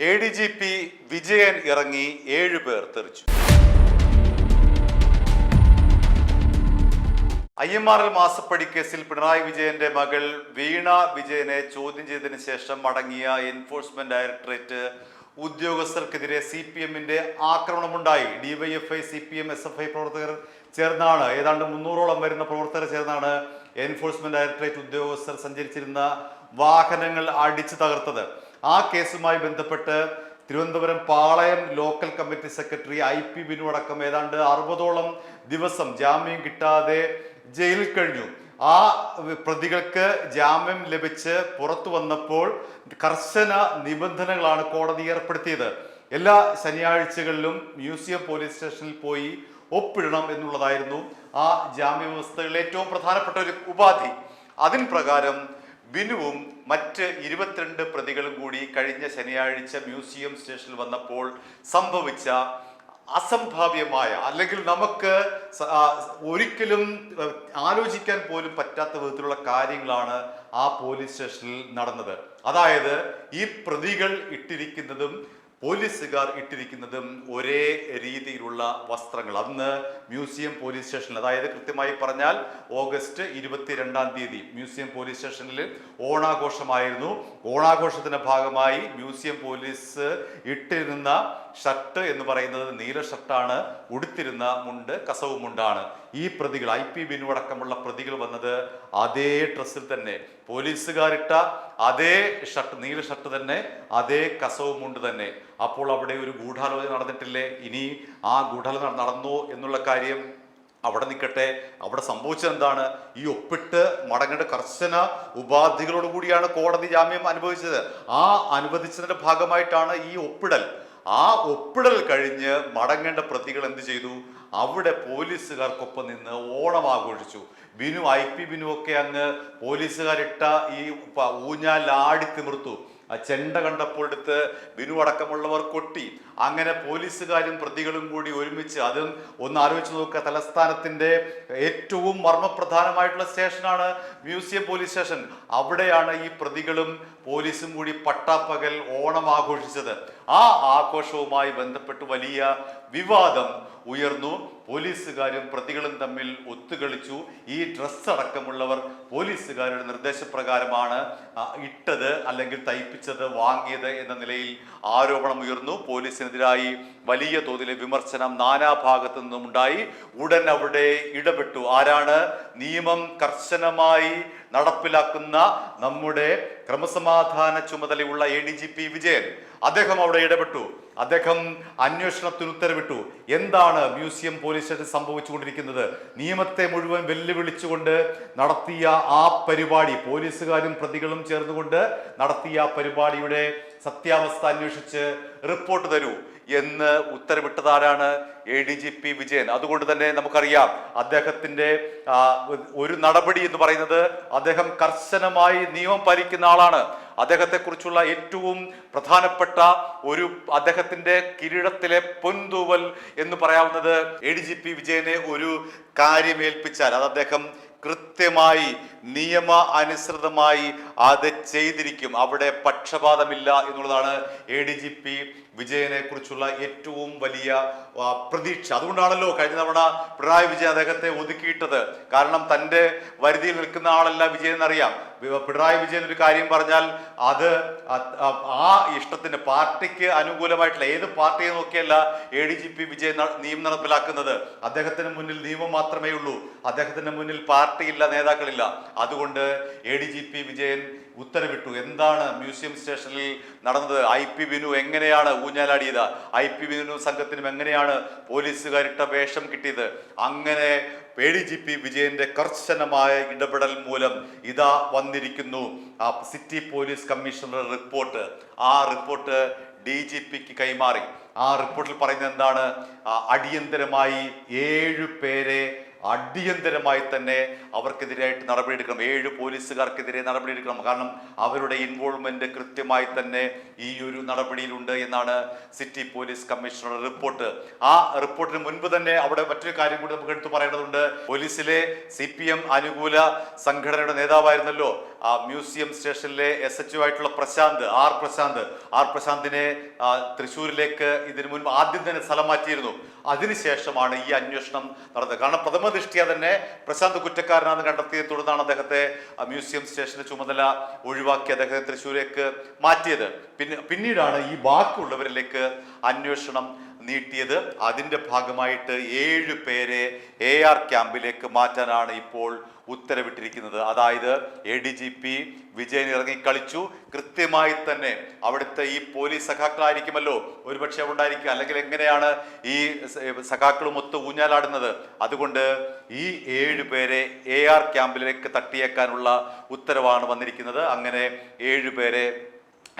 ADGP Vijayan ഇറങ്ങി 7 പേർ തെറിച്ചു. IMRL മാസപ്പടി കേസിൽ പിണറായി വിജയന്റെ മകൾ വീണ വിജയനെ ചോദ്യം ചെയ്തതിനു ശേഷം മടങ്ങിയ എൻഫോഴ്സ്മെന്റ് ഡയറക്ടറേറ്റ് ഉദ്യോഗസ്ഥർക്കെതിരെ CPM-ന്റെ ആക്രമണമുണ്ടായി. DYFI, CPM, SFI പ്രവർത്തകർ ചേർന്നാണ്, ഏതാണ്ട് 300ഓളം വരുന്ന പ്രവർത്തകർ ചേർന്നാണ് എൻഫോഴ്സ്മെന്റ് ഡയറക്ടറേറ്റ് ഉദ്യോഗസ്ഥർ സഞ്ചരിച്ചിരുന്ന വാഹനങ്ങൾ അടിച്ചു തകർത്തത്. ആ കേസുമായി ബന്ധപ്പെട്ട് Thiruvananthapuram Palayam local committee secretary IP Binu അടക്കം ഏതാണ്ട് 60ഓളം ദിവസം ജാമ്യം കിട്ടാതെ ജയിലിൽ കഴിഞ്ഞു. ആ പ്രതികൾക്ക് ജാമ്യം ലഭിച്ച് പുറത്തു വന്നപ്പോൾ കർശന നിബന്ധനകളാണ് കോടതി ഏർപ്പെടുത്തിയത്. എല്ലാ ശനിയാഴ്ചകളിലും മ്യൂസിയം പോലീസ് സ്റ്റേഷനിൽ പോയി ഒപ്പിടണം എന്നുള്ളതായിരുന്നു ആ ജാമ്യ വ്യവസ്ഥകളിൽ ഏറ്റവും പ്രധാനപ്പെട്ട ഒരു ഉപാധി. അതിൻ പ്രകാരം ബിനുവും മറ്റ് 22 പ്രതികളും കൂടി കഴിഞ്ഞ ശനിയാഴ്ച മ്യൂസിയം സ്റ്റേഷനിൽ വന്നപ്പോൾ സംഭവിച്ച അസംഭാവ്യമായ, അല്ലെങ്കിൽ നമുക്ക് ഒരിക്കലും ആലോചിക്കാൻ പോലും പറ്റാത്ത വിധത്തിലുള്ള കാര്യങ്ങളാണ് ആ പോലീസ് സ്റ്റേഷനിൽ നടന്നത്. അതായത് ഈ പ്രതികൾ ഇട്ടിരിക്കുന്നതും പോലീസുകാർ ഇട്ടിരിക്കുന്നതും ഒരേ രീതിയിലുള്ള വസ്ത്രങ്ങൾ. അന്ന് മ്യൂസിയം പോലീസ് സ്റ്റേഷനിൽ, അതായത് കൃത്യമായി പറഞ്ഞാൽ ഓഗസ്റ്റ് 22-ാം തീയതി മ്യൂസിയം പോലീസ് സ്റ്റേഷനിൽ ഓണാഘോഷമായിരുന്നു. ഓണാഘോഷത്തിന്റെ ഭാഗമായി മ്യൂസിയം പോലീസ് ഇട്ടിരുന്ന ഷർട്ട് എന്ന് പറയുന്നത് നീല ഷർട്ടാണ്, ഉടുത്തിരുന്ന മുണ്ട് കസവ് മുണ്ടാണ്. ഈ പ്രതികൾ IP ബിനു അടക്കമുള്ള പ്രതികൾ വന്നത് അതേ ഡ്രസ്സിൽ തന്നെ, പോലീസുകാരിട്ട അതേ ഷർട്ട്, നീല ഷർട്ട് തന്നെ, അതേ കസവ് മുണ്ട് തന്നെ. അപ്പോൾ അവിടെ ഒരു ഗൂഢാലോചന നടന്നിട്ടില്ലേ? ഇനി ആ ഗൂഢാലോചന നടന്നോ എന്നുള്ള കാര്യം അവിടെ നിൽക്കട്ടെ. അവിടെ സംഭവിച്ചത് എന്താണ്? ഈ ഒപ്പിട്ട് മടങ്ങേണ്ട കർശന ഉപാധികളോട് കൂടിയാണ് കോടതി ജാമ്യം അനുവദിച്ചത്. ആ അനുവദിച്ചതിന്റെ ഭാഗമായിട്ടാണ് ഈ ഒപ്പിടൽ. ആ ഒപ്പിടൽ കഴിഞ്ഞ് മടങ്ങേണ്ട പ്രതികൾ എന്ത് ചെയ്തു? അവിടെ പോലീസുകാർക്കൊപ്പം നിന്ന് ഓണം ആഘോഷിച്ചു. ബിനു, IP ബിനു ഒക്കെ അങ്ങ് പോലീസുകാരിട്ട ഈ ഊഞ്ഞാലാടി തിമിർത്തു. ആ ചെണ്ട കണ്ടപ്പോൾ എടുത്ത് ബിനു അടക്കമുള്ളവർ കൊട്ടി. അങ്ങനെ പോലീസുകാരും പ്രതികളും കൂടി ഒരുമിച്ച്, അതും ഒന്ന് ആലോചിച്ച് നോക്കുക, തലസ്ഥാനത്തിന്റെ ഏറ്റവും മർമ്മപ്രധാനമായിട്ടുള്ള സ്റ്റേഷനാണ് മ്യൂസിയം പോലീസ് സ്റ്റേഷൻ. അവിടെയാണ് ഈ പ്രതികളും പോലീസും കൂടി പട്ടാപ്പകൽ ഓണം ആഘോഷിച്ചത്. ആ ആഘോഷവുമായി ബന്ധപ്പെട്ട് വലിയ വിവാദം ഉയർന്നു. പോലീസുകാരും പ്രതികളും തമ്മിൽ ഒത്തുകളിച്ചു. ഈ ഡ്രസ്സ് അടക്കമുള്ളവർ പോലീസുകാരുടെ നിർദ്ദേശപ്രകാരമാണ് ഇട്ടത്, അല്ലെങ്കിൽ തയ്പ്പിച്ചത്, വാങ്ങിയത് എന്ന നിലയിൽ ആരോപണം ഉയർന്നു. പോലീസിനെതിരായി വലിയ തോതിലെ വിമർശനം നാനാഭാഗത്തു നിന്നും ഉണ്ടായി. ഉടൻ അവിടെ ഇടപെട്ടു. ആരാണ്? നിയമം കർശനമായി നടപ്പിലാക്കുന്ന നമ്മുടെ ക്രമസമാധാന ചുമതലയുള്ള ADGP വിജയൻ. അദ്ദേഹം അവിടെ ഇടപെട്ടു. അദ്ദേഹം അന്വേഷണത്തിന് ഉത്തരവിട്ടു. എന്താണ് മ്യൂസിയം പോലീസ് സ്റ്റേഷൻ സംഭവിച്ചുകൊണ്ടിരിക്കുന്നത്? നിയമത്തെ മുഴുവൻ വെല്ലുവിളിച്ചുകൊണ്ട് നടത്തിയ ആ പരിപാടി, പോലീസുകാരും പ്രതികളും ചേർന്നുകൊണ്ട് നടത്തിയ ആ പരിപാടിയുടെ സത്യാവസ്ഥ അന്വേഷിച്ച് റിപ്പോർട്ട് തരൂ എന്ന് ഉത്തരവിട്ടതാരാണ്? ADGP വിജയൻ. അതുകൊണ്ട് തന്നെ നമുക്കറിയാം, അദ്ദേഹത്തിന്റെ ഒരു നടപടി എന്ന് പറയുന്നത്, അദ്ദേഹം കർശനമായി നിയമം പാലിക്കുന്ന ആളാണ്. അദ്ദേഹത്തെക്കുറിച്ചുള്ള ഏറ്റവും പ്രധാനപ്പെട്ട ഒരു, അദ്ദേഹത്തിന്റെ കിരീടത്തിലെ പൊൻതൂവൽ എന്ന് പറയാവുന്നത്, ADGP വിജയനെ ഒരു കാര്യമേൽപ്പിച്ചാൽ അത് അദ്ദേഹം കൃത്യമായി നിയമ അനുസൃതമായി അത് ചെയ്തിരിക്കും. അവിടെ പക്ഷപാതമില്ല എന്നുള്ളതാണ് ADGP വിജയനെ കുറിച്ചുള്ള ഏറ്റവും വലിയ പ്രതീക്ഷ. അതുകൊണ്ടാണല്ലോ കഴിഞ്ഞ തവണ പിണറായി വിജയൻ അദ്ദേഹത്തെ ഒതുക്കിയിട്ടത്. കാരണം തൻ്റെ വരുതിയിൽ നിൽക്കുന്ന ആളല്ല വിജയൻ എന്നറിയാം. പിണറായി വിജയൻ ഒരു കാര്യം പറഞ്ഞാൽ അത് ആ ഇഷ്ടത്തിന്, പാർട്ടിക്ക് അനുകൂലമായിട്ടുള്ള ഏത് പാർട്ടിയെ നോക്കിയല്ല ADGP വിജയൻ നിയമം നടപ്പിലാക്കുന്നത്. അദ്ദേഹത്തിന് മുന്നിൽ നിയമം മാത്രമേ ഉള്ളൂ. അദ്ദേഹത്തിന്റെ മുന്നിൽ പാർട്ടിയില്ല, നേതാക്കളില്ല. അതുകൊണ്ട് ADGP വിജയൻ ഉത്തരവിട്ടു. എന്താണ് മ്യൂസിയം സ്റ്റേഷനിൽ നടന്നത്? IP ബിനു എങ്ങനെയാണ് ഊഞ്ഞാലാടിയത്? IP ബിനു സംഘത്തിനും എങ്ങനെയാണ് പോലീസുകാരിട്ട വേഷം കിട്ടിയത്? അങ്ങനെ ADGP വിജയന്റെ കർശനമായ ഇടപെടൽ മൂലം ഇതാ വന്നിരിക്കുന്നു ആ സിറ്റി പോലീസ് കമ്മീഷണർ റിപ്പോർട്ട്. ആ റിപ്പോർട്ട് DGPക്ക് കൈമാറി. ആ റിപ്പോർട്ടിൽ പറയുന്നത് എന്താണ്? അടിയന്തരമായി 7 പേരെ അടിയന്തരമായി തന്നെ അവർക്കെതിരായിട്ട് നടപടിയെടുക്കണം. 7 പോലീസുകാർക്കെതിരെ നടപടിയെടുക്കണം. കാരണം അവരുടെ ഇൻവോൾവ്മെന്റ് കൃത്യമായി തന്നെ ഈ ഒരു നടപടിയിലുണ്ട് എന്നാണ് സിറ്റി പോലീസ് കമ്മീഷണർ റിപ്പോർട്ട്. ആ റിപ്പോർട്ടിന് മുൻപ് തന്നെ അവിടെ മറ്റൊരു കാര്യം കൂടി നമുക്ക് എടുത്തു പറയേണ്ടതുണ്ട്. പോലീസിലെ CPM അനുകൂല സംഘടനയുടെ നേതാവായിരുന്നല്ലോ മ്യൂസിയം സ്റ്റേഷനിലെ SHO ആയിട്ടുള്ള പ്രശാന്തിനെ തൃശ്ശൂരിലേക്ക് ഇതിനു മുൻപ് ആദ്യം തന്നെ സ്ഥലം മാറ്റിയിരുന്നു. അതിനുശേഷമാണ് ഈ അന്വേഷണം നടന്നത്. കാരണം പ്രഥമ ദൃഷ്ടിയ തന്നെ പ്രശാന്ത് കുറ്റക്കാരനാണെന്ന് കണ്ടെത്തിയതിനെ തുടർന്നാണ് അദ്ദേഹത്തെ മ്യൂസിയം സ്റ്റേഷന്റെ ചുമതല ഒഴിവാക്കി അദ്ദേഹത്തെ തൃശ്ശൂരേക്ക് മാറ്റിയത്. പിന്നീടാണ് ഈ ബാക്കിയുള്ളവരിലേക്ക് അന്വേഷണം നീട്ടിയത്. അതിന്റെ ഭാഗമായിട്ട് 7 പേരെ AR ക്യാമ്പിലേക്ക് മാറ്റാനാണ് ഇപ്പോൾ ഉത്തരവിട്ടിരിക്കുന്നത്. അതായത് ADGP വിജയൻ ഇറങ്ങിക്കളിച്ചു. കൃത്യമായി തന്നെ അവിടുത്തെ ഈ പോലീസ് സഖാക്കളായിരിക്കുമല്ലോ ഒരുപക്ഷെ ഉണ്ടായിരിക്കുക, അല്ലെങ്കിൽ എങ്ങനെയാണ് ഈ സഖാക്കളുമൊത്ത് ഊഞ്ഞാലാടുന്നത്. അതുകൊണ്ട് ഈ 7 പേരെ AR ക്യാമ്പിലേക്ക് തട്ടിയേക്കാനുള്ള ഉത്തരവാണ് വന്നിരിക്കുന്നത്. അങ്ങനെ 7 പേരെ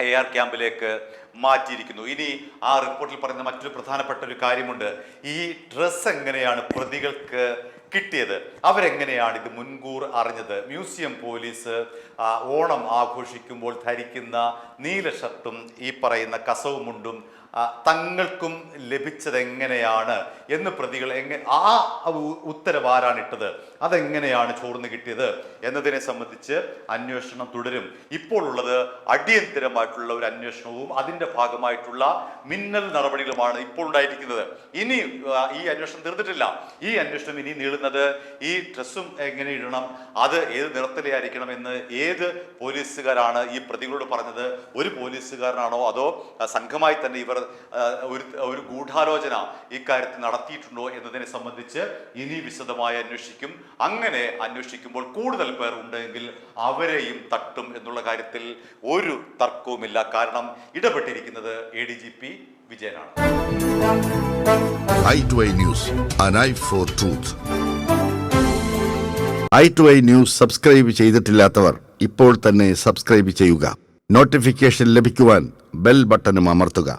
AR ക്യാമ്പിലേക്ക് മാറ്റിയിരിക്കുന്നു. ഇനി ആ റിപ്പോർട്ടിൽ പറയുന്ന മറ്റൊരു പ്രധാനപ്പെട്ട ഒരു കാര്യമുണ്ട്. ഈ ഡ്രസ്സ് എങ്ങനെയാണ് പ്രതികൾക്ക് കിട്ടിയത്, അവരെങ്ങനെയാണ് ഇത് മുൻകൂർ അറിഞ്ഞത്? മ്യൂസിയം പോലീസ് ഓണം ആഘോഷിക്കുമ്പോൾ ധരിക്കുന്ന നീല ഷർട്ടും ഈ പറയുന്ന കസവ് മുണ്ടും തങ്ങൾക്കും ലഭിച്ചത് എങ്ങനെയാണ് എന്ന് പ്രതികൾ ആ ഉത്തരവാരാണിട്ടത്, അതെങ്ങനെയാണ് ചോർന്ന് കിട്ടിയത് എന്നതിനെ സംബന്ധിച്ച് അന്വേഷണം തുടരും. ഇപ്പോൾ ഉള്ളത് അടിയന്തരമായിട്ടുള്ള ഒരു അന്വേഷണവും അതിന്റെ ഭാഗമായിട്ടുള്ള മിന്നൽ നടപടികളുമാണ് ഇപ്പോൾ ഉണ്ടായിരിക്കുന്നത്. ഇനി ഈ അന്വേഷണം തീർന്നിട്ടില്ല. ഈ അന്വേഷണം ഇനി നീളുന്നത് ഈ ഡ്രസ്സും എങ്ങനെ ഇടണം, അത് ഏത് നിറത്തിലായിരിക്കണം എന്ന് ഏത് പോലീസുകാരാണ് ഈ പ്രതികളോട് പറഞ്ഞത്, ഒരു പോലീസുകാരനാണോ അതോ സംഘമായി തന്നെ ഇവർ ഒരു ഗൂഢാലോചന ഇക്കാര്യത്തിൽ നടത്തിയിട്ടുണ്ടോ എന്നതിനെ സംബന്ധിച്ച് ഇനി വിശദമായി അന്വേഷിക്കും. അങ്ങനെ അന്വേഷിക്കുമ്പോൾ കൂടുതൽ പേർ ഉണ്ടെങ്കിൽ അവരെയും തട്ടും എന്നുള്ള കാര്യത്തിൽ ഒരു തർക്കവുമില്ല. കാരണം ഇടപെട്ടിരിക്കുന്നത് ADGP വിജയനാണ്. i2i News, an eye for truth. i2i News subscribe ചെയ്തിട്ടില്ലാത്തവർ ഇപ്പോൾ തന്നെ സബ്സ്ക്രൈബ് ചെയ്യുക. നോട്ടിഫിക്കേഷൻ ലഭിക്കുവാൻ ബെൽ ബട്ടണും അമർത്തുക.